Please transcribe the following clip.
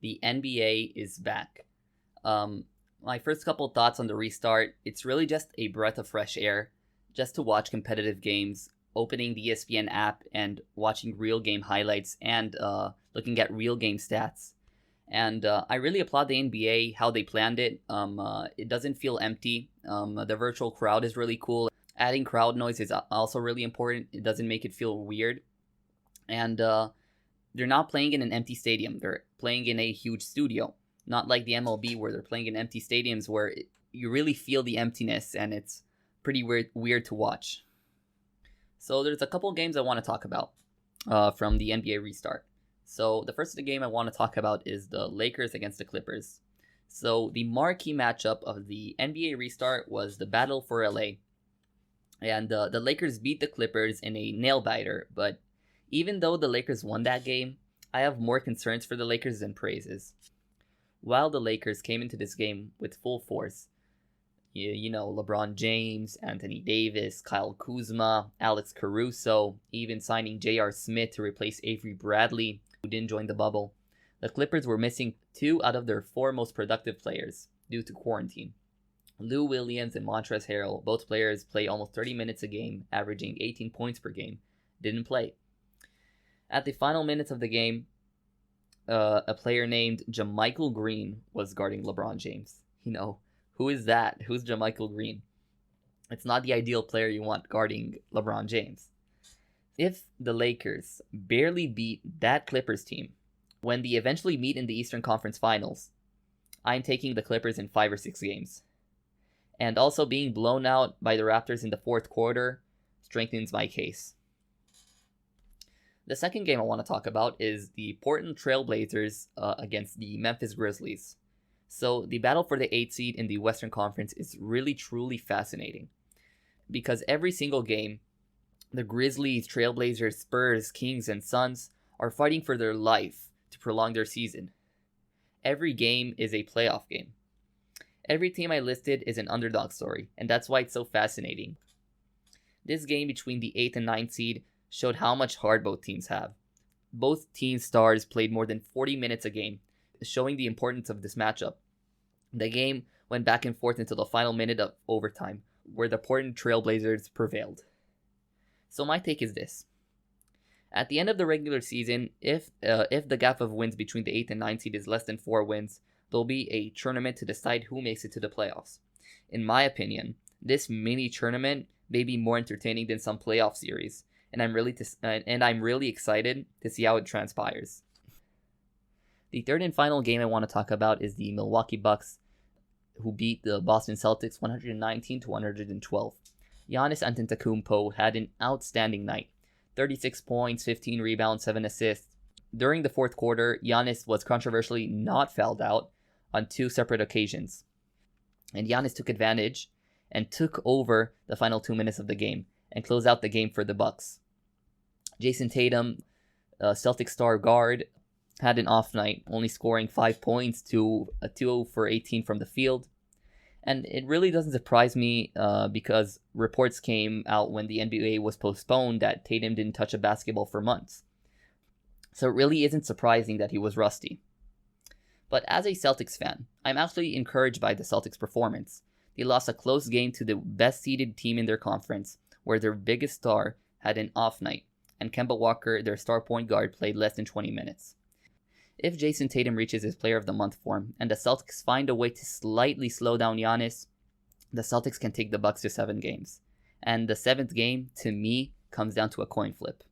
the NBA is back. Um, my first couple thoughts on the restart, it's really just a breath of fresh air just to watch competitive games, opening the ESPN app and watching real game highlights and looking at real game stats. And I really applaud the NBA how they planned it. It doesn't feel empty. The virtual crowd is really cool. Adding crowd noise is also really important. It doesn't make it feel weird. And they're not playing in an empty stadium. They're playing in a huge studio. Not like the MLB where they're playing in empty stadiums where you really feel the emptiness and it's pretty weird to watch. So there's a couple games I want to talk about from the NBA restart. So the first game I want to talk about is the Lakers against the Clippers. So the marquee matchup of the NBA restart was the battle for LA. And the Lakers beat the Clippers in a nail-biter, but even though the Lakers won that game, I have more concerns for the Lakers than praises. While the Lakers came into this game with full force, you know, LeBron James, Anthony Davis, Kyle Kuzma, Alex Caruso, even signing J.R. Smith to replace Avery Bradley, who didn't join the bubble, the Clippers were missing 2 out of their 4 most productive players due to quarantine. Lou Williams and Montrezl Harrell, both players play almost 30 minutes a game, averaging 18 points per game, didn't play. At the final minutes of the game, a player named JaMychal Green was guarding LeBron James. You know, who is that? Who's JaMychal Green? It's not the ideal player you want guarding LeBron James. If the Lakers barely beat that Clippers team when they eventually meet in the Eastern Conference Finals, I'm taking the Clippers in 5 or 6 games. And also being blown out by the Raptors in the fourth quarter strengthens my case. The second game I want to talk about is the Portland Trail Blazers against the Memphis Grizzlies. So the battle for the 8th seed in the Western Conference is really truly fascinating. Because every single game, the Grizzlies, Trailblazers, Spurs, Kings, and Suns are fighting for their life to prolong their season. Every game is a playoff game. Every team I listed is an underdog story, and that's why it's so fascinating. This game between the 8th and 9th seed showed how much heart both teams have. Both teams' stars played more than 40 minutes a game, showing the importance of this matchup. The game went back and forth until the final minute of overtime, where the Portland Trail Blazers prevailed. So my take is this. At the end of the regular season, if the gap of wins between the 8th and 9th seed is less than 4 wins, there'll be a tournament to decide who makes it to the playoffs. In my opinion, this mini tournament may be more entertaining than some playoff series, and I'm really excited to see how it transpires. The third and final game I want to talk about is the Milwaukee Bucks, who beat the Boston Celtics 119-112. Giannis Antetokounmpo had an outstanding night. 36 points, 15 rebounds, 7 assists. During the fourth quarter, Giannis was controversially not fouled out on 2 separate occasions. And Giannis took advantage and took over the final 2 minutes of the game and closed out the game for the Bucks. Jason Tatum, Celtics star guard, had an off night, only scoring 5 points to a 2 for 18 from the field. And it really doesn't surprise me because reports came out when the NBA was postponed that Tatum didn't touch a basketball for months. So it really isn't surprising that he was rusty. But as a Celtics fan, I'm actually encouraged by the Celtics' performance. They lost a close game to the best-seeded team in their conference, where their biggest star had an off night, and Kemba Walker, their star point guard, played less than 20 minutes. If Jason Tatum reaches his Player of the Month form, and the Celtics find a way to slightly slow down Giannis, the Celtics can take the Bucks to 7 games. And the 7th game, to me, comes down to a coin flip.